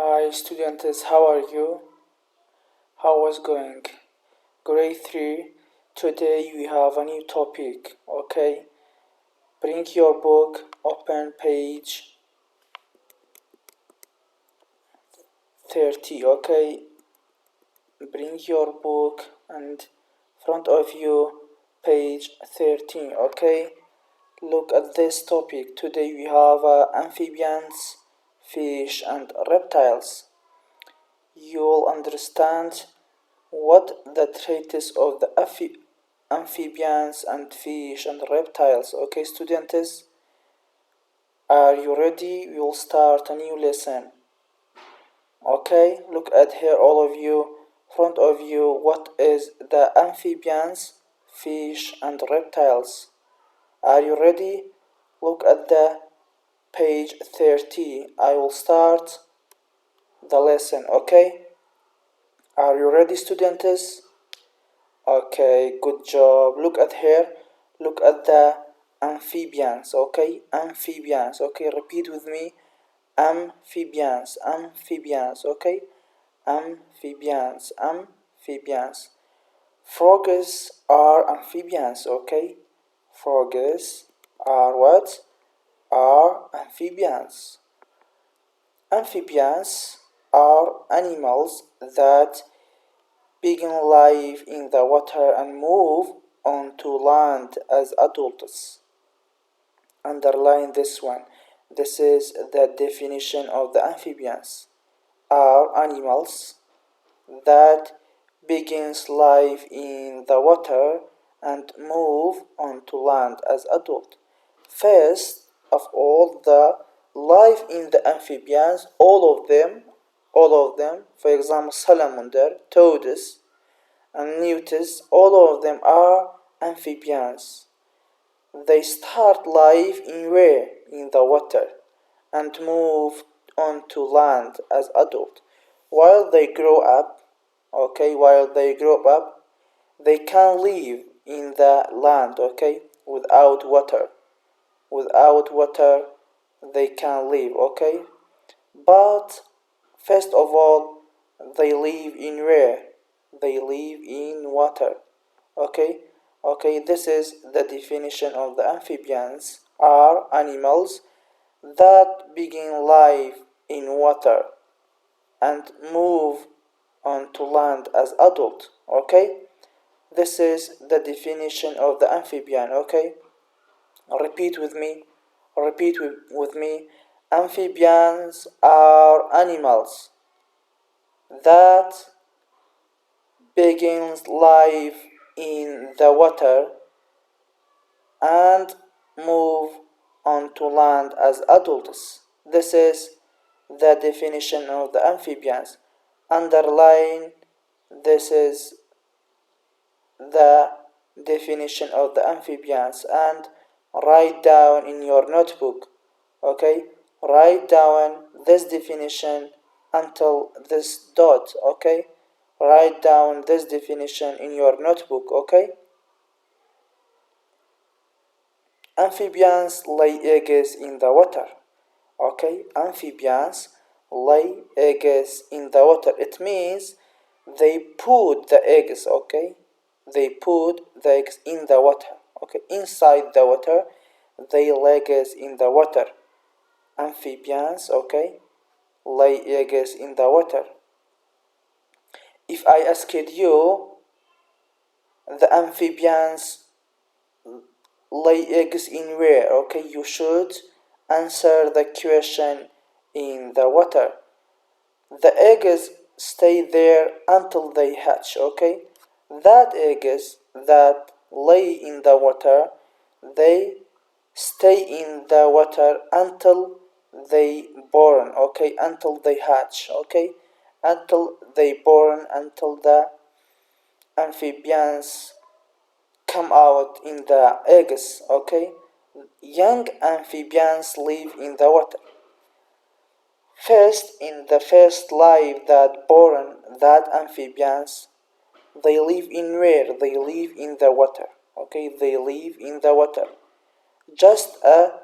Hi students, how are you? How was going? Grade 3. Today we have a new topic, okay? Bring your book, open page 30, okay? Bring your book and front of you page 13, okay? Look at this topic. Today we have amphibians, fish and reptiles. You'll understand what the traits of the amphibians and fish and reptiles. Okay, students, are you ready? We'll start a new lesson. Okay, look at here, all of you, front of you, what is the amphibians, fish and reptiles? Are you ready? Look at the page 30. I will start the lesson, okay? Are you ready, students? Okay, good job. Look at here. Look at the amphibians. Okay, amphibians. Okay, repeat with me. Amphibians. Amphibians. Okay, amphibians. Amphibians. Frogs are amphibians. Okay, frogs are what? Are amphibians. Amphibians are animals that begin life in the water and move onto land as adults. Underline this one. This is the definition of the amphibians. Are animals that begins life in the water and move onto land as adult. First of all, the life in the amphibians, all of them, for example, salamander, toads, and newts, all of them are amphibians. They start life in where? In the water and move on to land as adult. While they grow up, they can live in the land, okay, without water. Without water, they can live, okay. But first of all, they live in where? They live in water. Okay, this is the definition of the amphibians. Are animals that begin life in water and move on to land as adult. Okay, this is the definition of the amphibian. Okay, repeat with me. With me. Amphibians are animals that begins life in the water and move on to land as adults. This is the definition of the amphibians. Underline, this is the definition of the amphibians, and write down in your notebook. Okay, write down this definition until this dot. Okay, write down this definition in your notebook. Okay. Amphibians lay eggs in the water. Okay, amphibians lay eggs in the water. It means they put the eggs, okay? They put the eggs in the water. Okay, inside the water, they lay eggs in the water. Amphibians, okay, lay eggs in the water. If I asked you, the amphibians lay eggs in where? Okay, you should answer the question in the water. The eggs stay there until they hatch. Okay, that eggs that lay in the water, they stay in the water until they born. Okay, until they hatch. Okay, until they born, until the amphibians come out in the eggs. Okay, young amphibians live in the water. First, in the first life that born, that amphibians, they live in where? They live in the water. Okay, they live in the water. Just a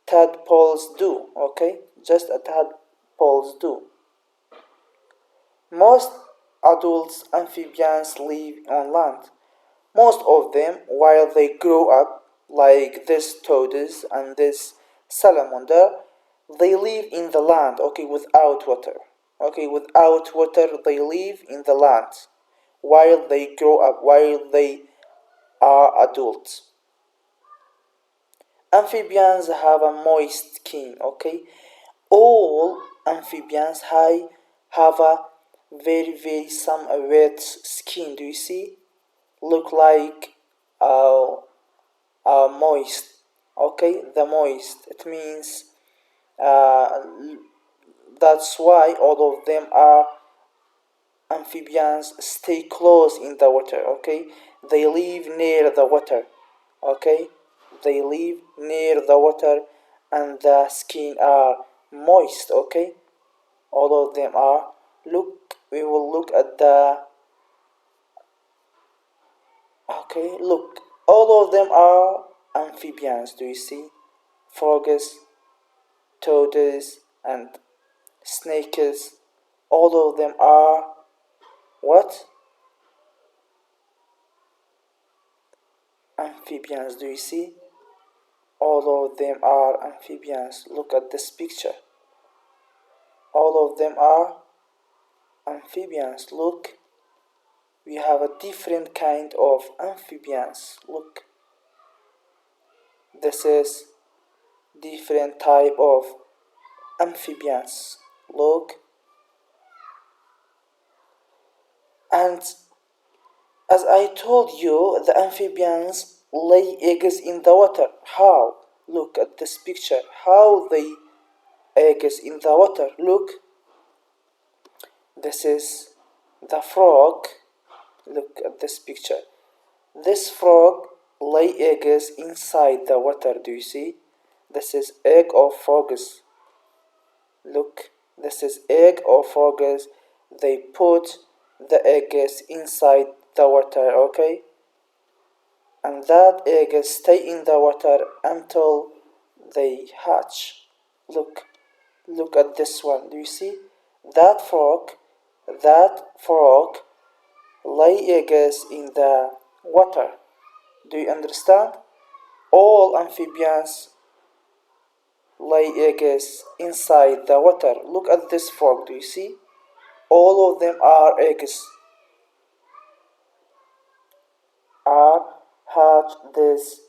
tadpoles do. Okay, just a tadpoles do. Most adult amphibians live on land. Most of them, while they grow up, like this tortoise and this salamander, they live in the land, okay, without water. Okay, without water, they live in the land while they grow up, while they are adults. Amphibians have a moist skin, okay? All amphibians have a very some wet skin. Do you see? Look like moist. Okay, the moist. It means uh, that's why all of them are amphibians stay close in the water. Okay, they live near the water. Okay, they live near the water, and the skin are moist. Okay, all of them are. Look, we will look at the. Okay, look, all of them are amphibians. Do you see? Frogs, toads, and snakes. All of them are what? Amphibians. Do you see? All of them are amphibians. Look at this picture. All of them are amphibians. Look, we have a different kind of amphibians. Look, this is different type of amphibians. Look, and as I told you, the amphibians lay eggs in the water. How? Look at this picture. How they eggs in the water. Look, this is the frog. Look at this picture. This frog lay eggs inside the water. Do you see? This is egg of frogs. Look, this is egg of frogs. They put the eggs inside the water, okay? And that eggs stay in the water until they hatch. Look at this one. Do you see? That frog lay eggs in the water. Do you understand? All amphibians lay eggs inside the water. Look at this frog. Do you see? All of them are eggs. Are hatch these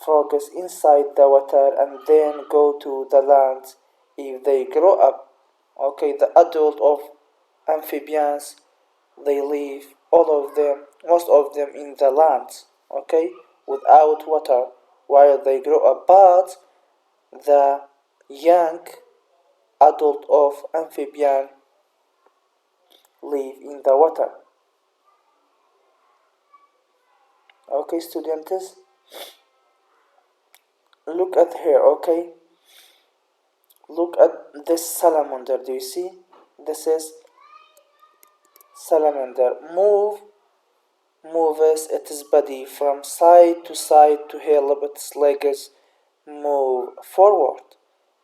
frogs inside the water and then go to the land if they grow up. Okay, the adult of amphibians, they live, all of them, most of them in the land, okay, without water while they grow up. But the young adult of amphibian live in the water. Okay, students, look at here, okay? Look at this salamander. Do you see? This is salamander. Moves its body from side to side to help its legs move forward.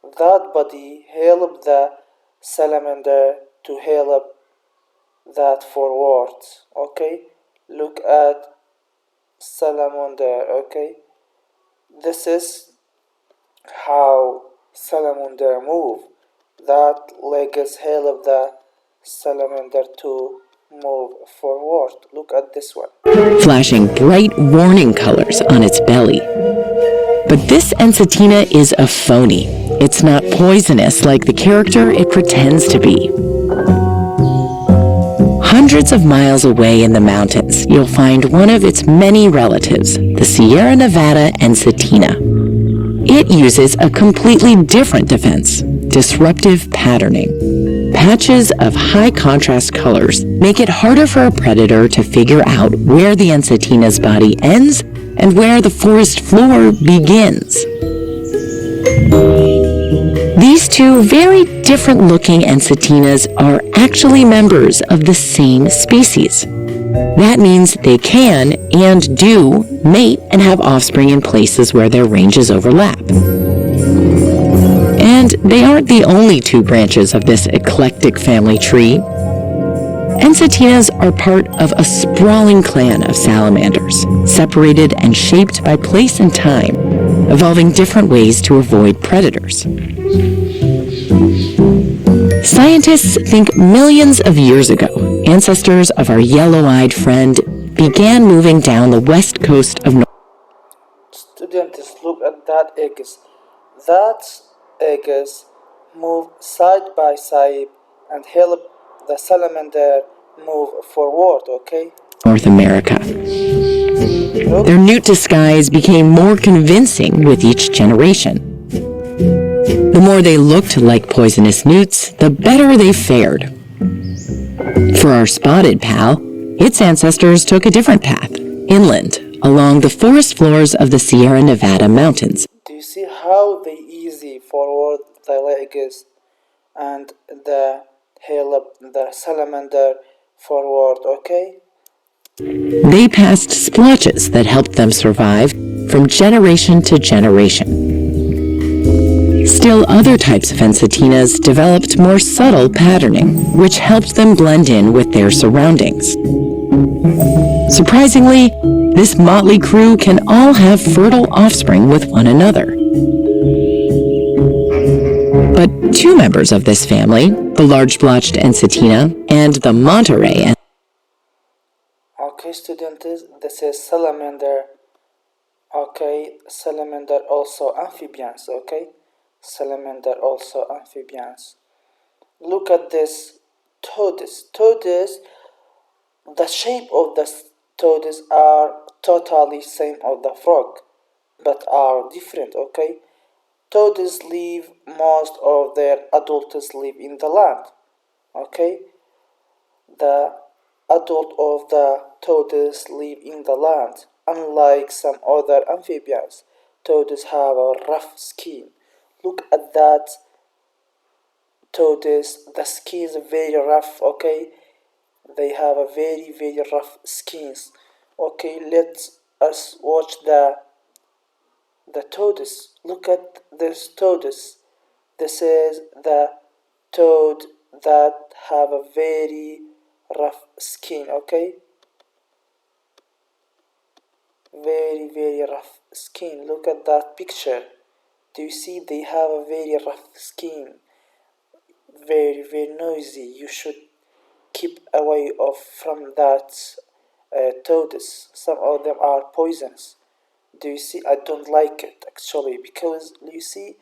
That body help the salamander to help that forward. Okay? Look at salamander. Okay? This is how salamander move. That legs help the salamander to move forward. Look at this one. Flashing bright warning colors on its belly. But this ensatina is a phony. It's not poisonous like the character it pretends to be. Hundreds of miles away in the mountains, you'll find one of its many relatives, the Sierra Nevada ensatina. It uses a completely different defense, disruptive patterning. Patches of high contrast colors make it harder for a predator to figure out where the ensatina's body ends and where the forest floor begins. These two very different looking ensatinas are actually members of the same species. That means they can and do mate and have offspring in places where their ranges overlap. And they aren't the only two branches of this eclectic family tree. Ensetinas are part of a sprawling clan of salamanders, separated and shaped by place and time, evolving different ways to avoid predators. Scientists think millions of years ago, ancestors of our yellow-eyed friend began moving down the west coast of North. Students, look at that eggs. That eggs move side by side and help the salamander move forward, okay? North America. Look, Their newt disguise became more convincing with each generation. The more they looked like poisonous newts, the better they fared. For our spotted pal, its ancestors took a different path, inland, along the forest floors of the Sierra Nevada mountains. do you see how they easy forward the legs and the help the salamander forward, okay? They passed splotches that helped them survive from generation to generation. Still, other types of ensetinas developed more subtle patterning, which helped them blend in with their surroundings. Surprisingly, this motley crew can all have fertile offspring with one another. But two members of this family, the large-blotched ensetina and the Monterey. Okay, students, this is salamander. Okay, salamander also amphibians, okay? Salamander also amphibians. Look at this toads. Toads, the shape of the toads are totally same of the frog, but are different, okay? Toads live, most of their adults live in the land, okay? The adult of the toads live in the land. Unlike some other amphibians, toads have a rough skin. Look at that toads, the skin is very rough, okay? They have a very rough skins. Okay, let us watch the toads. Look at this toads. This is the toad that have a very rough skin, okay? Very rough skin. Look at that picture. Do you see they have a very rough skin? Very noisy. You should keep away of from that toads. Some of them are poisons. Do you see? I don't like it actually because you see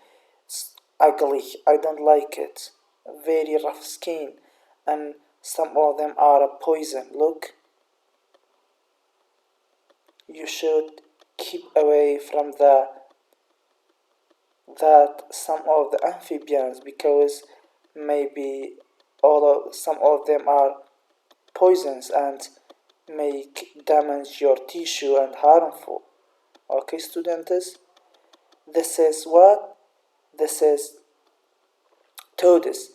it's ugly. I don't like it. Very rough skin, and some of them are a poison. Look, you should keep away from that some of the amphibians because maybe some of them are poisons and make damage your tissue and harmful. Okay, students, this is what? This is toads.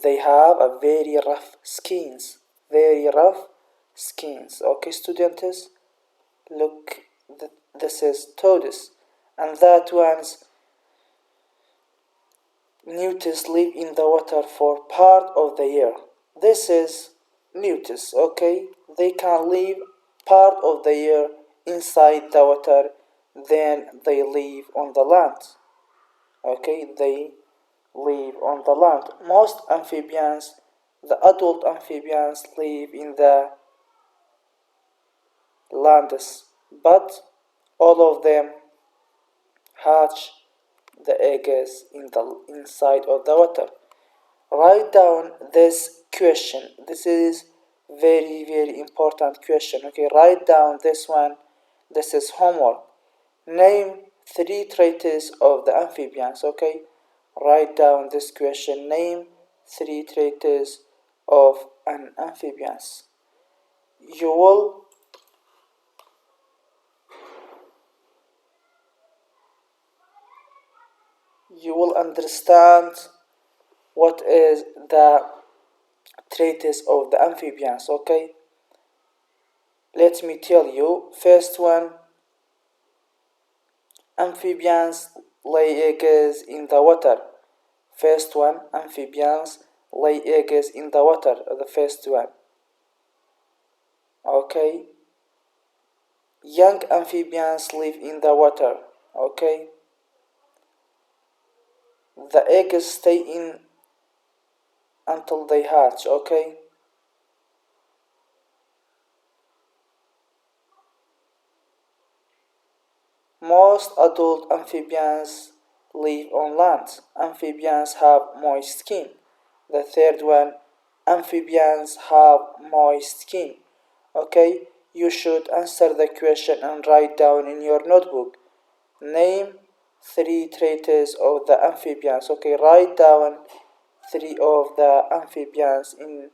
They have a very rough skins. Very rough skins. Okay, students, look, this is toads. And that one's newts live in the water for part of the year. This is newts, okay? They can live part of the year inside the water, then they live on the land. Okay, they live on the land. Most amphibians, the adult amphibians, live in the lands, but all of them hatch the eggs in the inside of the water. Write down this question. This is very important question. Okay, write down this one. This is homework. Name 3 traits of the amphibians. Okay, write down this question. Name 3 traits of an amphibians. You will understand what is the traits of the amphibians. Okay, let me tell you. First one, amphibians lay eggs in the water. First one, amphibians lay eggs in the water. The first one. Okay. Young amphibians live in the water. Okay. The eggs stay in until they hatch. Okay. Most adult amphibians live on land. Amphibians have moist skin. The third one, amphibians have moist skin. Okay, you should answer the question and write down in your notebook. Name three traits of the amphibians. Okay, write down three of the amphibians in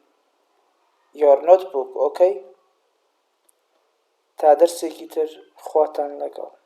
your notebook. Okay. تا درسێکی تر خواتان لەگەڵ